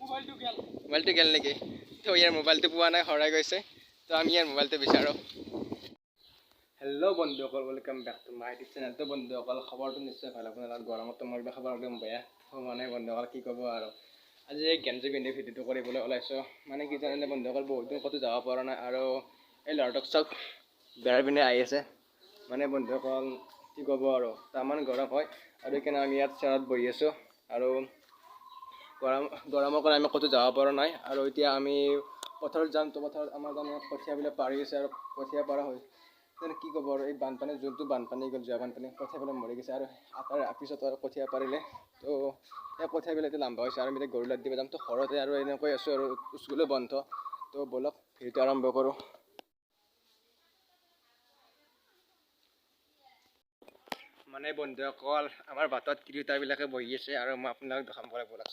মোবাইলটো গেল নেকি? তো ইয়াৰ মোবাইলটো পোৱা নাই, হৰাই গৈছে। তো আমি ইয়াৰ মোবাইলটো বিচাৰোঁ। হেল্ল' বন্ধুসকল, welcome back to my YouTube channel. তো বন্ধুসকল, খবৰটো নিশ্চয় ভাল। আপোনালোকৰ গৰমতো মোৰ খবৰ একদম বেয়া। মানে বন্ধুসকল কি ক'ব আৰু, আজি এই গেঞ্জি পিন্ধি ভিডিঅ'টো কৰিবলৈ ওলাইছোঁ। মানে কি জানেনে বন্ধুসকল, বহুত দিন ক'তো যাব পৰা নাই আৰু এই ল'ৰাটোক চব বেৰা পিনে আহি আছে। মানে বন্ধুসকল কি ক'ব আৰু, তামান গৰম হয় আৰু সেইকাৰণে আমি ইয়াত চেয়াৰত বহি আছোঁ আৰু গৰমৰ কাৰণে আমি ক'তো যাব পৰা নাই। আৰু এতিয়া আমি পথাৰত যাম। তো পথাৰত আমাৰ তাৰমানে কঠীয়াবিলাক পাৰি আছে আৰু কঠীয়া পৰা হৈ কি ক'ব আৰু, এই বানপানী যোনটো বানপানী গ'ল, যোৱা বানপানী, কঠীয়াবিলাক মৰি গৈছে আৰু তাৰ পিছত আৰু কঠীয়া পাৰিলে। তো এই কঠীয়াবিলাক এতিয়া লাম্বা হৈছে আৰু আমি এতিয়া গৰু লাদ দিব যাম। তো ঘৰতে আৰু এনেকৈ আছোঁ আৰু স্কুলো বন্ধ। তো ব'লক ভিডিঅ'টো আৰম্ভ কৰোঁ। মানে বন্ধুসকল, আমাৰ বাটত তিৰোতাবিলাকে বহি আছে আৰু মই আপোনাক দেখাম পৰা ব'লক।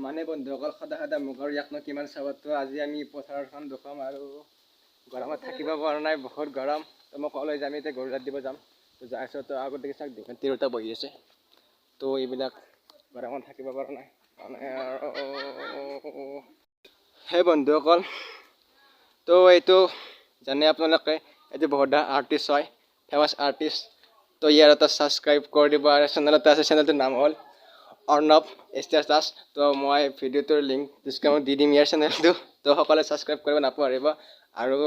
মানে বন্ধুসকল, সদায় মোক আৰু ইয়াকনো কিমান চাবতো। আজি আমি পথাৰখন দেখুৱাম আৰু গৰমত থাকিব পৰা নাই, বহুত গৰম। তো মই ক'লৈ যাম, এতিয়া গৰু লাদ দিব যাম। তো যাই আছোঁ। তো আগত দেখি চাওক, দুখন তিৰোতা বহি আছে। তো এইবিলাক গৰমত থাকিব পৰা নাই মানে আৰু। সেই বন্ধুসকল, তো এইটো জানে আপোনালোকে, এইটো বহুত আৰ্টিষ্ট হয়, ফেমাছ আৰ্টিষ্ট। তো ইয়াৰ এটা ছাবস্ক্ৰাইব কৰি দিব। আৰু চেনেল এটা আছে, চেনেলটোৰ নাম হ'ল অৰ্ণৱ ষ্টেটাছ দাস। তো মই ভিডিঅ'টোৰ লিংক ডিছক্ৰিপশ্যনত দি দিম ইয়াৰ চেনেলটো। তো সকলোৱে ছাবস্ক্ৰাইব কৰিব নাপাহৰিব। আৰু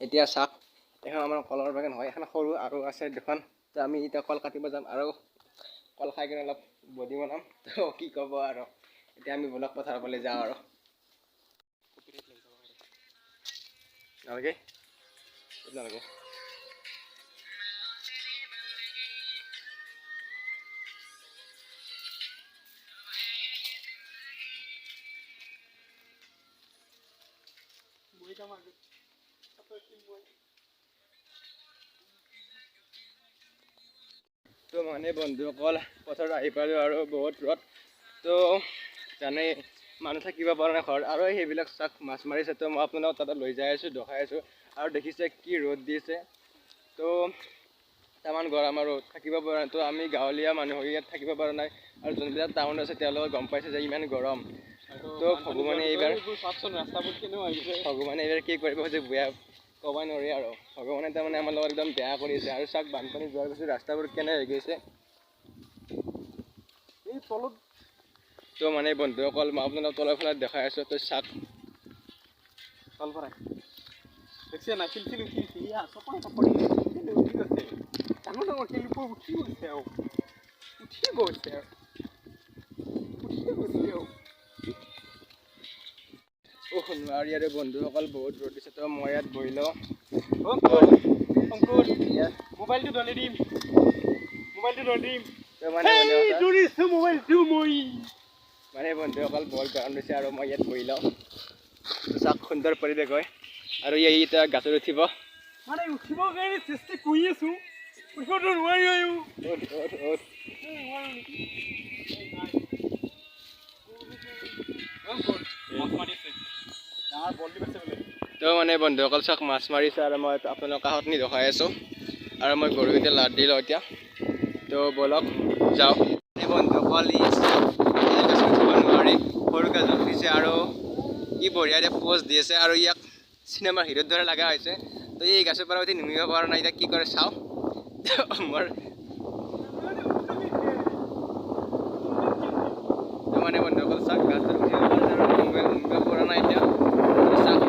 এতিয়া চাওক, এখন আমাৰ কলৰ বাগান হয়, এখন সৰু আৰু আছে দুখন। তো আমি এতিয়া কল কাটিব যাম আৰু কল খাই কিনে অলপ বডি বনাম। তো কি ক'ব আৰু, এতিয়া আমি ব'লক পথাৰৰ ফালে যাওঁ আৰু। নালাগে নালাগে। তো মানে বন্ধুসকল, পথাৰত আহি পালোঁ আৰু বহুত ৰ'দ। তো জানেই মানুহ থাকিব পৰা নাই ঘৰত আৰু সেইবিলাক চাক মাছ মাৰিছে। তো মই আপোনালোকক তাতে লৈ যাই আছোঁ, দেখাই আছোঁ। আৰু দেখিছে কি ৰ'দ দিছে। তো তামান গৰম আৰু থাকিব পৰা নাই। তো আমি গাঁৱলীয়া মানুহ হৈ ইয়াত থাকিব পৰা নাই। আৰু যোনবিলাক টাউন আছে তেওঁলোকে গম পাইছে যে ইমান গৰম। তো ভগৱানে এইবাৰ কি কৰিব যে বেয়া ক'ব নোৱাৰি আৰু। ভগৱানে তাৰমানে আমাৰ লগত একদম বেয়া কৰিছে। আৰু চাওক, বানপানী যোৱাৰ পিছত ৰাস্তাবোৰ কেনে হৈ গৈছে এই তলত। তো মানে বন্ধুসকল, মই আপোনালোকক তলৰ ফালে দেখাই আছোঁ। তো চাওক, তলফালে দেখছে না, শিলচিল উঠি চপা চপৰি উঠি গৈছে। ডাঙৰ ডাঙৰ শিলবোৰ উঠি গৈছে আৰু উঠি গৈছে নোৱাৰি আৰু বন্ধুসকল, বহুত ৰ'দ দিছে। তো মই ইয়াত বহি লওঁ। মোবাইলটো ধৰি দিম, মানে বন্ধুসকল বহুত গৰম দিছে আৰু মই ইয়াত বহি লওঁ। চাওক, সুন্দৰ পৰিৱেশ হয় আৰু এতিয়া গাছত উঠিব। মানে উঠিব কাৰণে চেষ্টা কৰি আছোঁ, উঠিবতো নোৱাৰি আৰু। তো মানে বন্ধুসকল চাওক, মাছ মাৰিছে আৰু মই আপোনালোকৰ কাষত নি দেখাই আছোঁ। আৰু মই গৰুকেইটা লাদ দিলোঁ এতিয়া। তো ব'লক যাওঁ। বন্ধুসকল, উঠিব নোৱাৰি, সৰু গাছত উঠিছে আৰু ই বঢ়িয়াৰে পোজ দি আছে আৰু ইয়াক চিনেমাৰ হিৰোৰ দৰে লগা হৈছে। তো এই গাছৰ পৰা উঠি নুমিব পৰা নাই। এতিয়া কি কৰে চাওঁ। মোৰ মানে বন্ধুসকল চাওক, গাছত উঠিব পৰা নাই এতিয়া। চাওক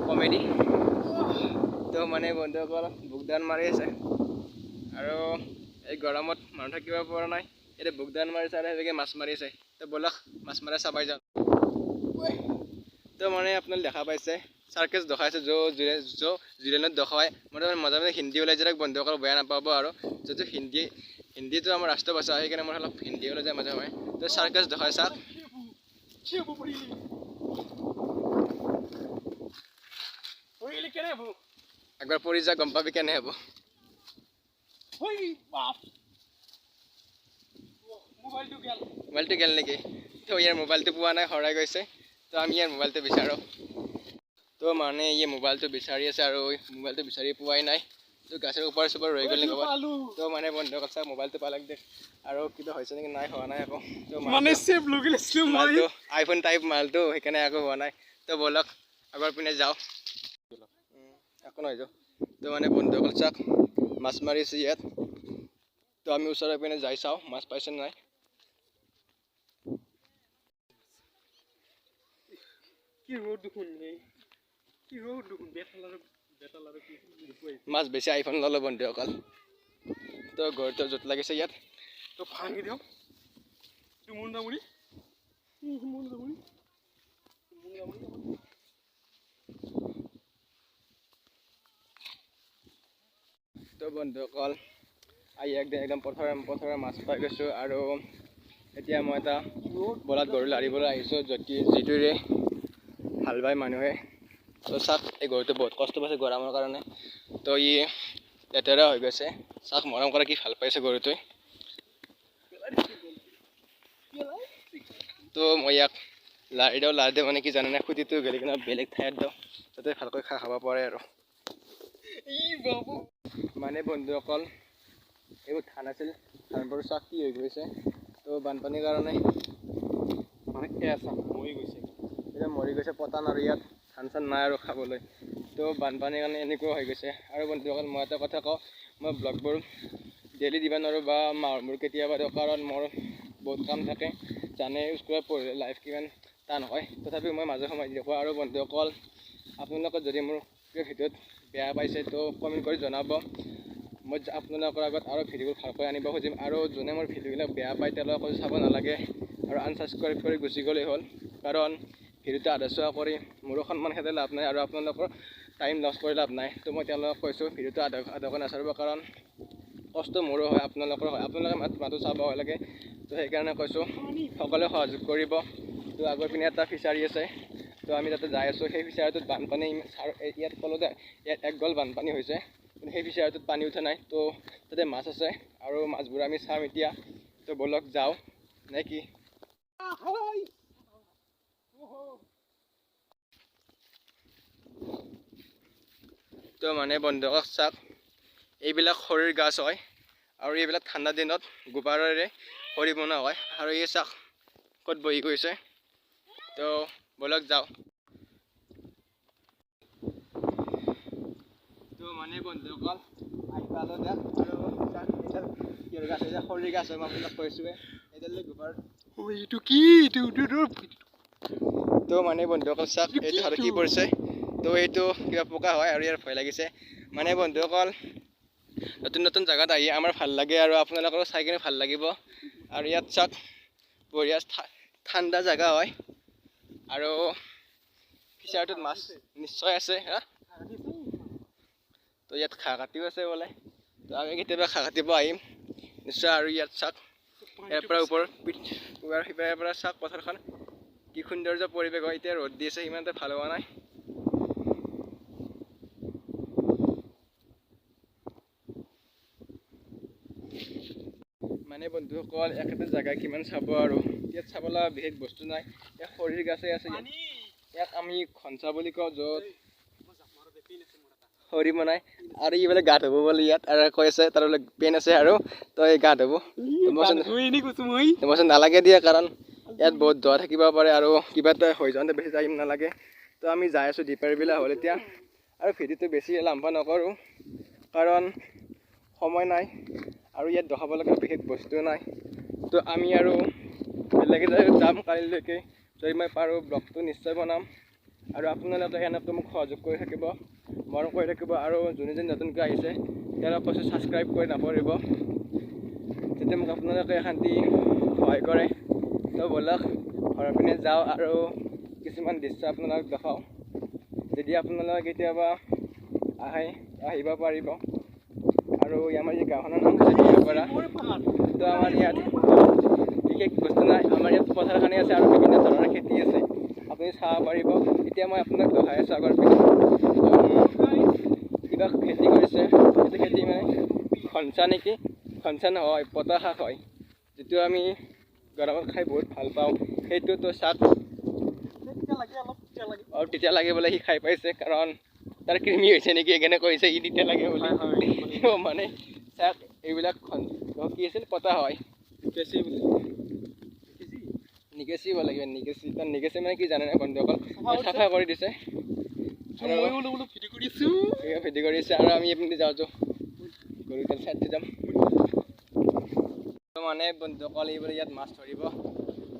কমেডি। তো মানে বন্ধুসকল বুকদান মাৰি আছে আৰু এই গৰমত মানুহ থাকিব পৰা নাই। এতিয়া বুকদান মাৰিছে আৰু সেনেকৈ মাছ মাৰিছে। তো ব'লক মাছ মাৰা চাবাই যাওঁ। তো মানে আপোনালোকে দেখা পাইছে, চাৰ্কেছ দেখাইছে জিলেনত দেখায়। মই মাজে মাজে হিন্দী ওলাই যায়, বন্ধুসকল বেয়া নাপাব আৰু। যিহেতু হিন্দীটো আমাৰ ৰাষ্ট্ৰীয় ভাষা, সেইকাৰণে মই অলপ হিন্দী ওলাই যায় মাজে সময়ে। তো চাৰ্কাছ দেখাই চাওক। একবাৰ পৰি যা, গম পাবি কেনে হ'ব। মোবাইলটো গেল নেকি? তো ইয়াৰ মোবাইলটো পোৱা নাই, হৰাই গৈছে। তো আমি ইয়াৰ মোবাইলটো বিচাৰোঁ। তো মানে ইয়ে মোবাইলটো বিচাৰি আছে আৰু মোবাইলটো বিচাৰি পোৱাই নাই। তো গাছৰ ওপৰ চোপৰ ৰৈ গ'ল নেকি তো মানে বন্ধুসকল চাওক মোবাইলটো পালাক দেখ আৰু কিবা হৈছে নেকি নাই হোৱা নাই আকৌ তো মানে সেভ লৈ গৈছিলো মই আইফোন টাইপ মালটো সেইকাৰণে আকৌ হোৱা নাই। তো বলক আগৰ পিনে যাওঁ একো নহয় তো মানে বন্ধুসকল চাওক মাছ মাৰিছে ইয়াত। তো আমি ওচৰৰ পিনে যাই চাওঁ মাছ পাইছে নাই। মাছ বেছি আইফোন ললো বন্ধুসকল। তো ঘৰটো য'ত লাগিছে ইয়াত তো ভাঙি দিওঁ তো বন্ধুসকল আহি একদম পথাৰৰ মাছ পাই গৈছোঁ আৰু এতিয়া মই এটা বলাত গৰু লাৰিবলৈ আহিছোঁ যিটোৰে হাল বাই মানুহে। তো চাওক এই গৰুটো বহুত কষ্ট পাইছে গৰমৰ কাৰণে। তো ই লেতেৰা হৈ গৈছে চাওক মৰম কৰা কি ভাল পাইছে গৰুটোৱে। তো মই ইয়াক লাৰি দিওঁ মানে কি জানেনে খুটিটো গেলি কিনে বেলেগ ঠাইত দিওঁ যাতে ভালকৈ খাব পাৰে আৰু মানে বন্ধুসকল এইবোৰ ধান আছিল ধানবোৰ চাওক কি হৈ গৈছে। তো বানপানীৰ কাৰণে মানে এতিয়া মৰি গৈছে পতান আৰু ইয়াত ধান চান নাই আৰু খাবলৈ। তো বানপানীৰ কাৰণে এনেকুৱা হৈ গৈছে। আৰু বন্ধুসকল মই এটা কথা কওঁ মই ব্লগবোৰ ডেইলি দিব নোৱাৰোঁ বা মাহবোৰ কেতিয়াবা দিওঁ কাৰণ মোৰ বহুত কাম থাকে জানে স্কুলত পঢ়িলে লাইফ কিমান টান হয়। তথাপিও মই মাজে সময়ে দেখোঁ। আৰু বন্ধুসকল আপোনালোকে যদি মোৰ ভিডিঅ'ত বেয়া পাইছে তো কমেণ্ট কৰি জনাব। মই আপোনালোকৰ আগত আৰু ভিডিঅ'বোৰ ভালকৈ আনিব খুজিম। আৰু যোনে মোৰ ভিডিঅ'বিলাক বেয়া পায় তেওঁলোকে চাব নালাগে আৰু আনছাবস্ক্ৰাইব কৰি গুচি গ'লেই হ'ল। কাৰণ ভিডিঅ'টো আধা চোৱা কৰি মোৰো সন্মান খেদাই লাভ নাই আৰু আপোনালোকৰ টাইম লছ কৰি লাভ নাই। তো মই তেওঁলোকক কৈছোঁ ভিডিঅ'টো আধাকৈ নাচাব কাৰণ কষ্ট মোৰো হয় আপোনালোকৰ হয়। আপোনালোকে মাতো চাব লাগে। তো সেইকাৰণে কৈছোঁ সকলোৱে সহযোগ কৰিব। তো আগৰ পিনে এটা ফিচাৰী আছে তো আমি তাতে যাই আছোঁ। সেই ফিচাৰীটোত বানপানী ইয়াত তলতে ইয়াত একগল বানপানী হৈছে কিন্তু সেই ফিচাৰীটোত পানী উঠা নাই। তো তাতে মাছ আছে আৰু মাছবোৰ আমি চাম এতিয়া। তো বলক যাওঁ নে কি। তো মানে বন্ধুসকল চাওক এইবিলাক খৰিৰ গাছ হয় আৰু এইবিলাক ঠাণ্ডা দিনত গোবৰেৰে খৰি বনোৱা হয়। আৰু এই চাওক ক'ত বহি গৈছে। তো বলক যাওঁ। তো মানে বন্ধুসকল আহি পালোঁ দিয়ক আৰু কিহৰ গাছ এতিয়া খৰিৰ গাছ হয় মই আপোনাক কৈছোঁৱে এইডাল গোবৰ এইটো কি তো মানে বন্ধুসকল চাওক এইটো আৰু কি পৰিছে। তো এইটো কিবা পোকা হয় আৰু ইয়াৰ ভয় লাগিছে। মানে বন্ধুসকল নতুন নতুন জেগাত আহি আমাৰ ভাল লাগে আৰু আপোনালোকৰো চাই কিনে ভাল লাগিব। আৰু ইয়াত চাওক বঢ়িয়া ঠাণ্ডা জেগা হয় আৰু ফিচাৰটোত মাছ নিশ্চয় আছে হা। তো ইয়াত ঘাঁহ কাটিও আছে বোলে। তো আমি কেতিয়াবা ঘাঁহ কাটিব আহিম নিশ্চয়। আৰু ইয়াত চাওক ইয়াৰ পৰা ওপৰ সিপাৰৰ পৰা চাওক পথাৰখন কি সৌন্দৰ্য পৰিৱেশ হয়। এতিয়া ৰ'দ দি আছে সিমান এটা ভাল হোৱা নাই। মানে বন্ধুসকল একেটা জেগা কিমান চাব আৰু ইয়াত চাবলৈ বিশেষ বস্তু নাই। ইয়াত খৰিৰ গাছেই আছে। ইয়াক আমি ঘনচা বুলি কওঁ য'ত খৰি বনাই আৰু ই বোলে গা ধুব বোলে ইয়াত আৰু কৈ আছে তাৰ বোলে পেন আছে আৰু তই গা ধুব মইচোন নালাগে দিয়া কাৰণ ইয়াত বহুত দ থাকিব পাৰে আৰু কিবা এটা হৈ যাওঁতে বেছি টাইম নালাগে। তো আমি যাই আছোঁ দীপাৰ বিলা হ'ল এতিয়া আৰু ভিডিঅ'টো বেছি লাম্বা নকৰোঁ কাৰণ সময় নাই আৰু ইয়াত দেখাব লগা বিশেষ বস্তু নাই। তো আমি আৰু বেলেগ জেগাত যাম কালিলৈকে যদি মই পাৰোঁ ব্লগটো নিশ্চয় বনাম। আৰু আপোনালোকে এনেকৈ মোক সহযোগ কৰি থাকিব মৰম কৰি থাকিব। আৰু যোনে যোনে নতুনকৈ আহিছে তেওঁলোকক কৈছোঁ ছাবস্ক্ৰাইব কৰি নকৰিব তেতিয়া মোক আপোনালোকে শান্তি সহায় কৰে। তো বলক ঘৰৰ পিনে যাওঁ আৰু কিছুমান দৃশ্য আপোনালোকক দেখাওঁ। যদি আপোনালোকে কেতিয়াবা আহিব পাৰিব। আৰু আমাৰ এই গাঁওখনৰ নাম হৈছে দিয়াপাৰা। তো আমাৰ ইয়াত বিশেষ বস্তু নাই। আমাৰ ইয়াত পথাৰখনি আছে আৰু বিভিন্ন ধৰণৰ খেতি আছে আপুনি চাব পাৰিব। এতিয়া মই আপোনাক দেখাই আছোঁ আগৰ পিনে কিবা খেতি কৰিছে। এইটো খেতি মানে খনচা নেকি খনচা নহয় পতা শাক হয় যিটো আমি গৰমত খাই বহুত ভাল পাওঁ। সেইটোতো চাওক আৰু তেতিয়া লাগে বোলে সি খাই পাইছে কাৰণ তাৰ কৃমি হৈছে নেকি সেইকাৰণে কৈছে ই তেতিয়া লাগে বোলে মানে চাক এইবিলাক কি আছিল পতা হয় নিকেচি লাগিব নিকেচি তাৰ নিকেচি মানে কি জানে বন্ধুসকল চাফা কৰি দিছে ভিডিঅ' কৰিছে আৰু আমি এইপিনে যাওঁ গৰু তেল চাইড যাম মানে বন্ধুসকল এইবোৰে ইয়াত মাছ ধৰিব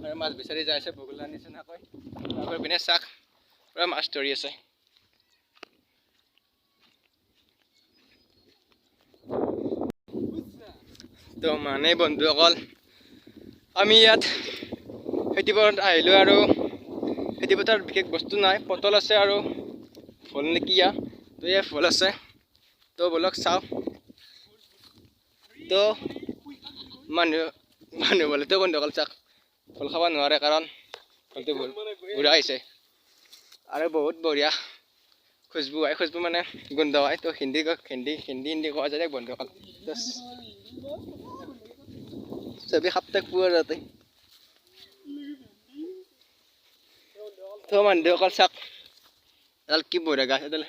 আৰু মাছ বিচাৰি যাই আছে বগলা নিচিনাকৈ আগৰ পিনে চাক পুৰা মাছ ধৰি আছে তো মানে বন্ধুসকল আমি ইয়াত খেতিপথাৰত আহিলোঁ আৰু খেতিপথাৰত বিশেষ বস্তু নাই পটল আছে আৰু ভোল নেকি তো ইয়াত ভোল আছে তো বলক চাওঁ তো মানুহ বলেতো বন্ধুসকল চাওক ভোল খাব নোৱাৰে কাৰণ ভোলটো বুঢ়া হৈছে আৰু বহুত বঢ়িয়া খুচবু হয় খুচবু মানে গোন্ধ হয় তো হিন্দী কোৱা যায় বন্ধুসকল চবেই সাপ্তাহিক পোৱা যাতে তো বন্ধুসকল চাওক এডাল কি বঢ়িয়া গাছ এডাল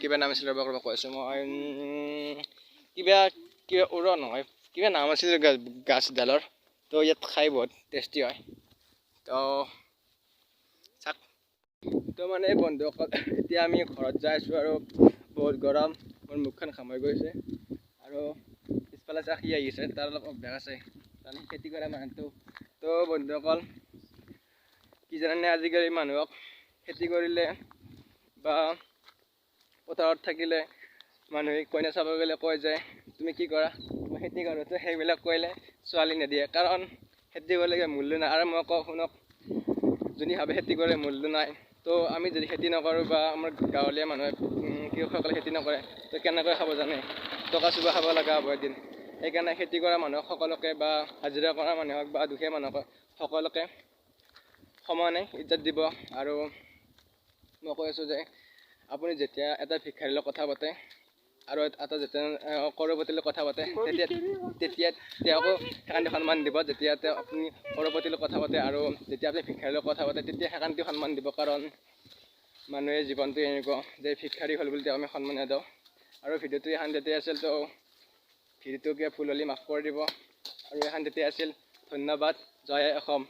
কিবা নাম আছিল ৰ'ব কৈ আছোঁ মই কিবা উৰণ নহয় কিবা নাম আছিল গাছডালৰ তো ইয়াত খাই বহুত টেষ্টি হয় তো চাওক তো মানে বন্ধুসকল এতিয়া আমি ঘৰত যাই আছোঁ আৰু বহুত গৰম মোৰ মুখখন ঘামাই গৈছে আৰু পিছফালে চাওক সি আহিছে তাৰ অলপ অভ্যাস আছে তাৰমানে খেতি কৰা মানুহটো তো বন্ধুসকল কি জানেনে আজিকালি মানুহক খেতি কৰিলে বা পথাৰত থাকিলে মানুহে কইনা চাব গ'লে কয় যে তুমি কি কৰা মই খেতি কৰোঁ তো সেইবিলাক কৰিলে ছোৱালী নিদিয়ে কাৰণ খেতি কৰিলে মূল্য নাই আৰু মই কওঁ শুনক যোনে ভাবে খেতি কৰে মূল্য নাই তো আমি যদি খেতি নকৰোঁ বা আমাৰ গাঁৱলীয়া মানুহে কৃষকসকলে খেতি নকৰে তো কেনেকৈ খাব জানে টকা চুবা খাব লগা হ'ব এদিন সেইকাৰণে খেতি কৰা মানুহক সকলোকে বা হাজিৰা কৰা মানুহক বা দুখীয়া মানুহক সকলোকে সমানে ইজ্জত দিব আৰু মই কৈ আছোঁ যে আপুনি যেতিয়া এটা ভিক্ষাৰীৰ লগত কথা পাতে আৰু এটা যেতিয়া কৰপতিৰ লগত কথা পাতে তেতিয়া তেওঁকো সেইকাৰণে সন্মান দিব যেতিয়া আপুনি কৰপতিৰ লগত কথা পাতে আৰু যেতিয়া আপুনি ভিক্ষাৰীৰ লগত কথা পাতে তেতিয়া সেইকাৰণে সন্মান দিব কাৰণ মানুহে জীৱনটো এনেকুৱা যে ভিক্ষাৰী হ'ল বুলি আমি সন্মান নিদিওঁ আৰু ভিডিঅ'টো এখন যেতিয়া আছিল তো ভিডিঅ'টো কিবা ভুল হ'লে মাফ কৰি দিব আৰু এখন তেতিয়া আছিল ধন্যবাদ জয় অসম।